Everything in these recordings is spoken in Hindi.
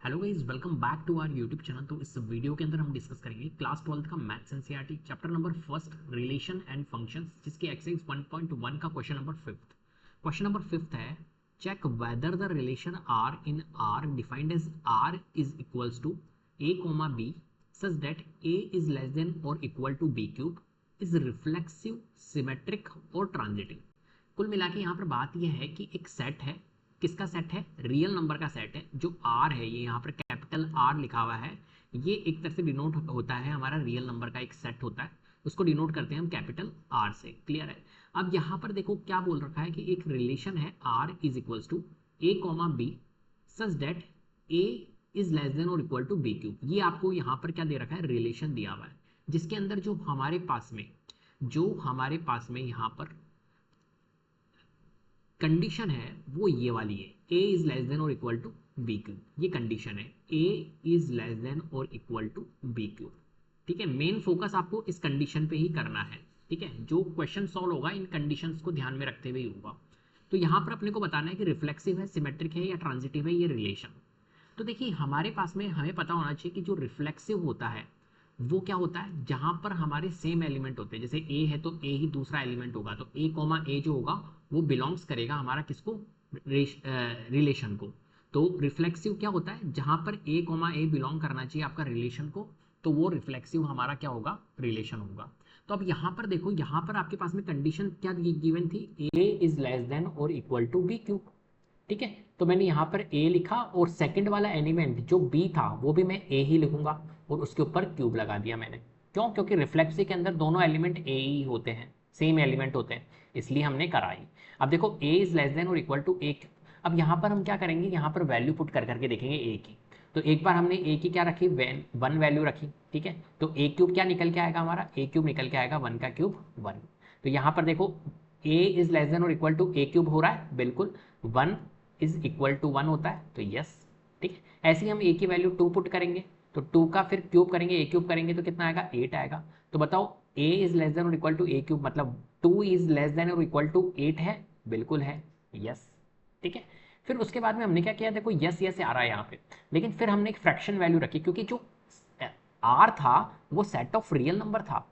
Hello guys, welcome back to our YouTube channel. तो इस वीडियो के अंदर हम डिस्कस करेंगे क्लास 12th का maths NCERT chapter number first relation and functions, जिसकी एक्सरसाइज 1.1 का question number fifth. Question number fifth है, check whether the relation R in R defined as R is equals to a comma b such that a is less than और equal to b cube is reflexive, symmetric और ट्रांजिटिव। कुल मिला के यहाँ पर बात यह है कि एक सेट है। किसका सेट है? रियल नंबर का सेट है। जो आर है, ये यहाँ पर कैपिटल आर लिखा हुआ है, ये एक तरह से डिनोट होता है, हमारा रियल नंबर का एक सेट होता है, उसको डिनोट करते हैं हम कैपिटल आर से। क्लियर है? अब यहाँ पर देखो क्या बोल रखा है कि एक रिलेशन है R is equals to a comma b such that a is less than और इक्वल टू बी क्यूब। ये आपको यहाँ पर क्या दे रखा है? रिलेशन दिया हुआ है, जिसके अंदर जो हमारे पास में यहाँ पर कंडीशन है वो ये वाली है, a इज लेस देन और इक्वल टू बी क्यूब। ये कंडीशन है, a इज लेस देन और इक्वल टू बी क्यूब। ठीक है, मेन फोकस आपको इस कंडीशन पे ही करना है। ठीक है, जो क्वेश्चन सॉल्व होगा इन कंडीशंस को ध्यान में रखते हुए ही होगा। तो यहाँ पर अपने को बताना है कि रिफ्लेक्सिव है, सिमेट्रिक है या ट्रांजिटिव है ये रिलेशन। तो देखिए, हमारे पास में हमें पता होना चाहिए कि जो रिफ्लेक्सिव होता है वो क्या होता है? जहां पर हमारे सेम एलिमेंट होते हैं, जैसे ए है तो ए ही दूसरा एलिमेंट होगा, तो ए कॉमा ए जो होगा वो बिलोंग्स करेगा हमारा किसको? रिलेशन को। तो रिफ्लेक्सिव क्या होता है? जहां पर ए कॉमा ए बिलोंग करना चाहिए आपका रिलेशन को, तो वो रिफ्लेक्सिव हमारा क्या होगा? रिलेशन होगा। तो अब यहाँ पर देखो, यहाँ पर आपके पास में कंडीशन क्या गिवन थी? ए इज लेस देन और इक्वल टू बी क्यूब। ठीक है, तो मैंने यहाँ पर a लिखा और सेकंड वाला एलिमेंट जो b था वो भी मैं a ही लिखूंगा और उसके ऊपर क्यूब लगा दिया मैंने। क्यों? क्योंकि रिफ्लेक्सिव के अंदर दोनों एलिमेंट a ही होते हैं, सेम एलिमेंट होते हैं, इसलिए हमने कराई। अब देखो a इज लेस देन और इक्वल टू a। अब यहाँ पर हम क्या करेंगे? यहाँ पर वैल्यू पुट कर करके देखेंगे a की। तो एक बार हमने a की क्या रखी? वन वैल्यू रखी। ठीक है, तो a क्यूब क्या निकल के आएगा? हमारा a क्यूब निकल के आएगा, वन का क्यूब वन। तो यहाँ पर देखो a इज लेस देन और इक्वल टू a क्यूब हो रहा है, बिल्कुल। One is equal to one होता है, तो यस। ठीक है, ऐसे ही हम a की वैल्यू टू पुट करेंगे, तो टू का फिर क्यूब करेंगे, a क्यूब करेंगे तो कितना आएगा? 8 आएगा। तो बताओ a इज लेस देन और इक्वल टू a क्यूब मतलब 2 इज लेस देन और इक्वल टू 8 है, बिल्कुल है, यस। ठीक है, फिर उसके बाद में हमने क्या किया? देखो यस यस आ रहा है यहाँ पे, लेकिन फिर हमने एक फ्रैक्शन वैल्यू रखी, क्योंकि जो r था वो सेट ऑफ रियल नंबर था।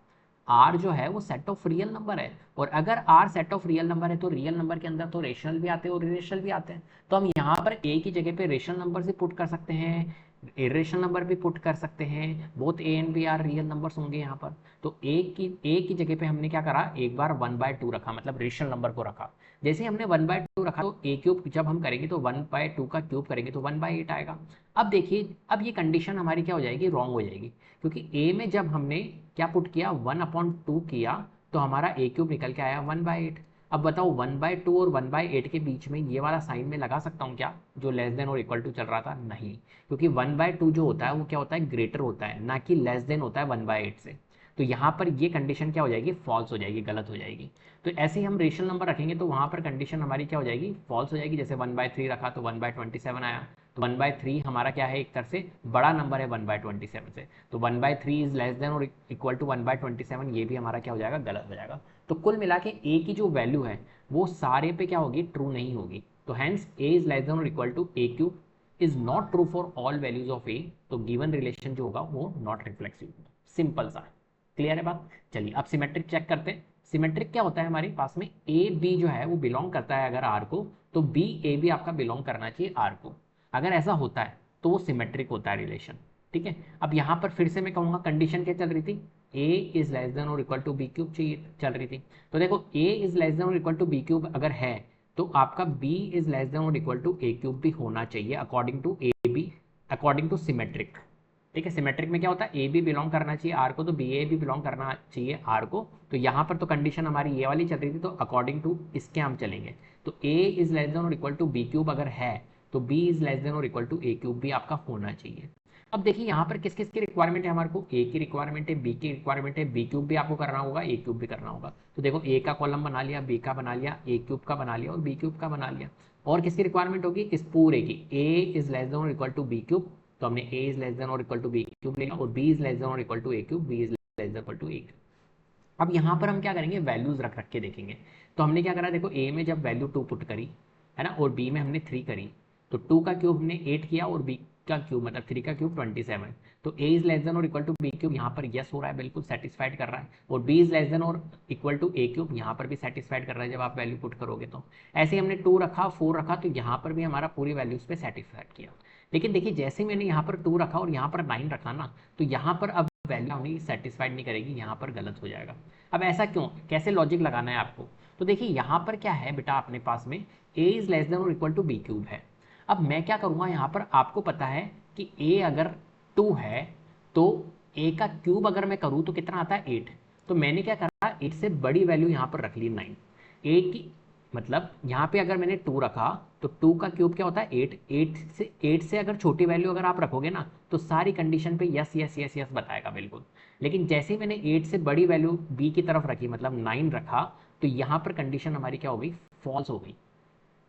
r जो है वो सेट ऑफ रियल नंबर है, और अगर r set of real number है तो रियल नंबर के अंदर तो रेशनल भी आते हैं और इरेशनल भी आते हैं। तो हम यहाँ पर a की जगह पे रेशनल नंबर से पुट कर सकते हैं, इरेशनल नंबर भी पुट कर सकते हैं, both a and b are real numbers होंगे यहाँ पर। तो a की जगह पे हमने क्या करा? एक बार 1/2 रखा, मतलब रेशनल नंबर को रखा। जैसे ही हमने 1/2 रखा तो a क्यूब जब हम करेंगे तो 1/2 का क्यूब करेंगे तो 1/8 आएगा। अब देखिए, अब ये कंडीशन हमारी क्या हो जाएगी? रॉन्ग हो जाएगी, क्योंकि a में जब हमने क्या पुट किया? 1/2 किया तो हमारा a क्यूब निकल के आया 1/8। अब बताओ 1/2 और 1/8 के बीच में ये वाला साइन में लगा सकता हूँ क्या, जो लेस देन और इक्वल टू चल रहा था? नहीं, क्योंकि 1/2 जो होता है वो क्या होता है? ग्रेटर होता है, ना कि लेस देन होता है 1/8 से। तो यहाँ पर ये कंडीशन क्या हो जाएगी? फॉल्स हो जाएगी, गलत हो जाएगी। तो ऐसे ही हम रेशनल नंबर रखेंगे तो वहाँ पर कंडीशन हमारी क्या हो जाएगी? फॉल्स हो जाएगी। जैसे 1/3 रखा तो 1/27 आया, तो 1/3 हमारा क्या है? एक तरह से बड़ा नंबर है 1/27 से, तो 1/3 इज लेस देन और इक्वल टू 1/27, ये भी हमारा क्या हो जाएगा? गलत हो जाएगा। तो कुल मिला के a की जो वैल्यू है वो सारे पे क्या होगी? ट्रू नहीं होगी। तो hence a is less than और equal to a cube is not true for all values of a। तो गिवन रिलेशन जो होगा वो नॉट रिफ्लेक्सिव। सिंपल सा है, क्लियर है बात? चलिए अब सिमेट्रिक चेक करते हैं। सिमेट्रिक क्या होता है? हमारे पास में ए बी जो है वो बिलोंग करता है अगर आर को, तो बी ए बी आपका बिलोंग करना चाहिए आर को। अगर ऐसा होता है तो वो सिमेट्रिक होता है रिलेशन। ठीक है, अब यहाँ पर फिर से मैं कहूँगा कंडीशन क्या चल रही थी? a इज लेस देन और इक्वल टू बी क्यूब चाहिए चल रही थी। तो देखो a इज लेस देन और इक्वल टू बी क्यूब अगर है तो आपका b इज लेस देन और इक्वल टू a क्यूब भी होना चाहिए, according to a b, according to symmetric. ठीक है, सिमेट्रिक में क्या होता है? ए बी बिलोंग करना चाहिए आर को, तो बी ए भी बिलोंग करना चाहिए आर को। तो यहाँ पर तो कंडीशन हमारी ये वाली चल रही थी, तो अकॉर्डिंग टू इसके हम चलेंगे। तो a इज लेस देन और इक्वल टू बी क्यूब अगर है तो b इज लेस देन और इक्वल टू a क्यूब भी आपका होना चाहिए। अब देखिए यहाँ पर किस किस की रिक्वायरमेंट है? हमारे को a की रिक्वायरमेंट है, b की रिक्वायरमेंट है, b क्यूब भी आपको करना होगा, a क्यूब भी करना होगा। तो देखो a का कॉलम बना लिया, b का बना लिया, a क्यूब का बना लिया और b क्यूब का बना लिया। और किसकी रिक्वायरमेंट होगी? इस पूरे की। a इज लेस देन और इक्वल टू बी क्यूब, तो हमने a इज लेस देन और इक्वल टू बी क्यूब लिखा, और b इज लेस देन और equal to a cube, b is less than equal to a। अब यहाँ पर हम क्या करेंगे? वैल्यूज रख रख के देखेंगे। तो हमने क्या करा? देखो a में जब वैल्यू 2 पुट करी है ना, और b में हमने 3 करी, तो 2 का क्यूब हमने 8 किया और b का क्यूब मतलब 3 का क्यूब 27, तो a इज लेस देन और इक्वल टू बी क्यूब यहाँ पर यस हो रहा है, बिल्कुल सेटिस्फाइड कर रहा है, और b इज लेस देन और इक्वल टू a क्यूब यहाँ पर भी सेटिस्फाइड कर रहा है जब आप वैल्यू पुट करोगे। तो ऐसे ही हमने 2 रखा 4 रखा तो यहाँ पर भी हमारा पूरी वैल्यूज पे सेटिस्फाइड किया। लेकिन देखिए जैसे मैंने यहाँ पर 2 रखा और यहाँ पर 9 रखा ना, तो यहाँ पर अब वैल्यू नहीं सेटिस्फाइड नहीं करेगी, यहाँ पर गलत हो जाएगा। अब ऐसा क्यों, कैसे लॉजिक लगाना है आपको, तो देखिए यहाँ पर क्या है बेटा अपने पास में a इज लेस देन और इक्वल टू बी क्यूब है। अब मैं क्या करूँगा यहाँ पर, आपको पता है कि a अगर 2 है तो a का क्यूब अगर मैं करूँ तो कितना आता है 8, तो मैंने क्या करा 8 से बड़ी वैल्यू यहाँ पर रख ली 9। a की मतलब यहाँ पे अगर मैंने 2 रखा तो 2 का क्यूब क्या होता है 8, 8 से अगर छोटी वैल्यू अगर आप रखोगे ना तो सारी कंडीशन पे यस यस यस यस बताएगा बिल्कुल। लेकिन जैसे ही मैंने 8 से बड़ी वैल्यू b की तरफ रखी मतलब 9 रखा तो यहाँ पर कंडीशन हमारी क्या हो गई, फॉल्स हो गई।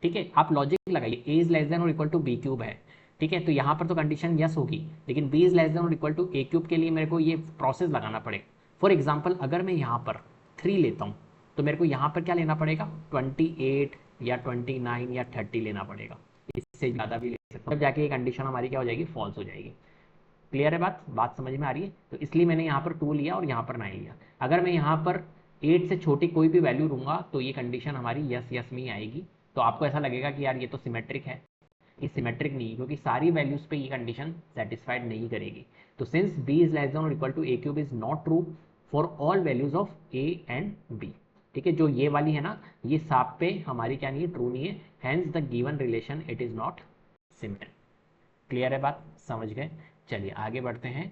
ठीक है, आप लॉजिक लगाइए, a इज लेस देन और इक्वल टू बी क्यूब है, ठीक है, तो यहाँ पर तो कंडीशन यस होगी, लेकिन b इज लेस देन और इक्वल टू a क्यूब के लिए मेरे को ये प्रोसेस लगाना पड़ेगा। फॉर एग्जाम्पल अगर मैं यहाँ पर 3 लेता हूँ तो मेरे को यहाँ पर क्या लेना पड़ेगा 28 या 29 या 30 लेना पड़ेगा, इससे ज़्यादा भी ले सकता हूँ, तब जाके ये कंडीशन हमारी क्या हो जाएगी, फॉल्स हो जाएगी। क्लियर है बात समझ में आ रही है, तो इसलिए मैंने यहाँ पर 2 लिया और यहाँ पर 9 लिया। अगर मैं यहाँ पर 8 से छोटी कोई भी वैल्यू लूंगा तो ये कंडीशन हमारी यस यस में ही आएगी। तो आपको ऐसा लगेगा कि यार ये तो सिमेट्रिक है, ये सिमेट्रिक नहीं, क्योंकि सारी वैल्यूज पे ये कंडीशन सेटिस्फाइड नहीं करेगी। तो since b is less than और equal to a cube is not true for all values of a and b। ठीक है, जो ये वाली है ना ये साफ पे हमारी क्या नहीं है, ट्रू नहीं है, hence the given relation it is not symmetric. Clear है बात, समझ गए। चलिए आगे बढ़ते हैं।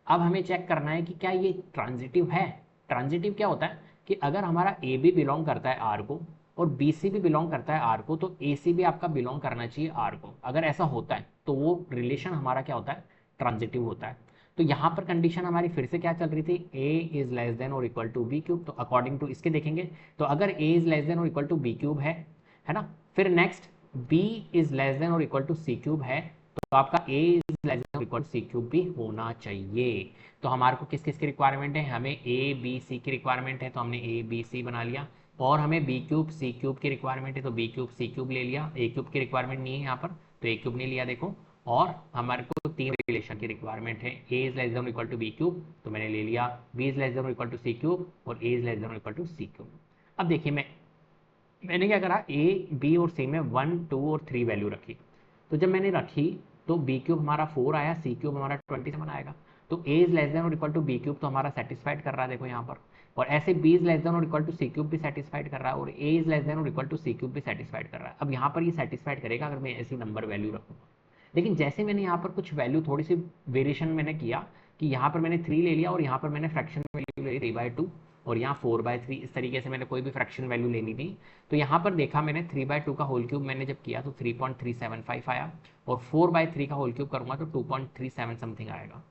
अब हमें चेक करना है कि क्या ये ट्रांजिटिव है। ट्रांजिटिव क्या होता है कि अगर हमारा ए भी बिलोंग करता है आर को और बी सी भी बिलोंग करता है आर को, तो ए सी भी आपका बिलोंग करना चाहिए आर को। अगर ऐसा होता है तो वो रिलेशन हमारा क्या होता है, ट्रांजिटिव होता है। तो यहाँ पर कंडीशन हमारी फिर से क्या चल रही थी, ए इज लेस देन और इक्वल टू बी क्यूब। तो अकॉर्डिंग टू इसके देखेंगे तो अगर ए इज लेस देन और इक्वल टू बी क्यूब है ना, फिर next b is less than और इक्वल टू सी क्यूब है, तो आपका a इज लेस देन और इक्वल सी क्यूब भी होना चाहिए। तो हमारे को किस किस की रिक्वायरमेंट है, हमें a b c की रिक्वायरमेंट है तो हमने a b c बना लिया, और हमें b क्यूब c क्यूब की रिक्वायरमेंट है तो b क्यूब c क्यूब ले लिया। a क्यूब की रिक्वायरमेंट नहीं है यहाँ पर तो a क्यूब नहीं लिया देखो। और हमारे को 3 रिलेशन की रिक्वायरमेंट है, a इज लेस देन और इक्वल टू b क्यूब तो मैंने ले लिया, b इज लेस देन और इक्वल टू c क्यूब और a इज लेस देन और इक्वल टू c क्यूब। अब देखिए मैंने क्या करा, a b और c में 1 2 और 3 वैल्यू रखी। तो जब मैंने रखी तो बी क्यूब हमारा 4 आया, सी क्यूब हमारा 27 आएगा। तो ए इज लेस देन और इक्वल टू बी क्यूब तो हमारा सेटिस्फाइड कर रहा है देखो यहाँ पर, और ऐसे बी इज लेस देन और इक्वल टू सी क्यूब भी सेटिस्फाइड कर रहा है, और ए इज लेस देन और इक्वल टू सी क्यूब भी सेटिस्फाइड कर रहा है। अब यहाँ पर ये सेटिस्फाइड करेगा अगर मैं ऐसी नंबर वैल्यू रखूँ। लेकिन जैसे मैंने यहाँ पर कुछ वैल्यू थोड़ी सी वेरिएशन मैंने किया कि यहाँ पर मैंने 3 ले लिया और यहाँ पर मैंने फ्रैक्शन वैल्यू ले ली 3/2 और यहाँ 4/3, इस तरीके से मैंने कोई भी फ्रैक्शन वैल्यू लेनी थी। तो यहाँ पर देखा मैंने 3/2 का होल क्यूब मैंने जब किया तो 3.375 आया, और 4/3 का होल क्यूब करूँगा तो 2.37 समथिंग आएगा।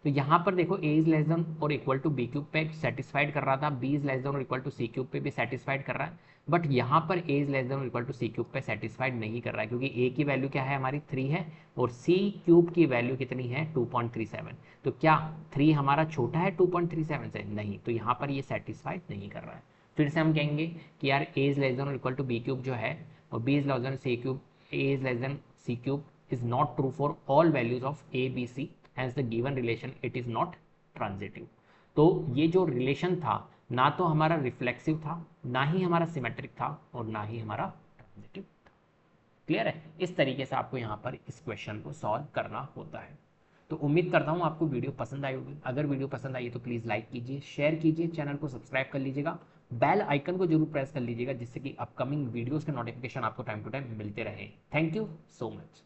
तो यहाँ पर देखो a इज लेस देन और इक्वल टू बी क्यूब पे सेटिस्फाइड कर रहा था, b इज लेस देन और इक्वल टू सी क्यूब पे भी सेटिस्फाइड कर रहा है, बट यहाँ पर a इज लेस देन और इक्वल टू सी क्यूब पे सेटिस्फाइड नहीं कर रहा है, क्योंकि a की वैल्यू क्या है हमारी 3 है और c क्यूब की वैल्यू कितनी है 2.37। तो क्या 3 हमारा छोटा है 2.37 से, नहीं, तो यहाँ पर ये सेटिस्फाइड नहीं कर रहा है। फिर से हम कहेंगे कि यार a इज लेस देन और इक्वल टू बी क्यूब जो है और b is less than c cube, a is less than c cube is not true for all values of a b c, hence the given relation it is not transitive। तो ये जो रिलेशन था ना तो हमारा रिफ्लेक्सिव था, ना ही हमारा सिमेट्रिक था, और ना ही हमारा ट्रांजिटिव था। क्लियर है, इस तरीके से आपको यहाँ पर इस क्वेश्चन को सॉल्व करना होता है। तो उम्मीद करता हूँ आपको वीडियो पसंद आई होगी। अगर वीडियो पसंद आई तो प्लीज़ लाइक कीजिए, शेयर कीजिए, चैनल को सब्सक्राइब कर लीजिएगा, बेल आइकन को जरूर प्रेस कर लीजिएगा जिससे कि अपकमिंग वीडियोस के नोटिफिकेशन आपको टाइम टू टाइम मिलते रहे। Thank you so much.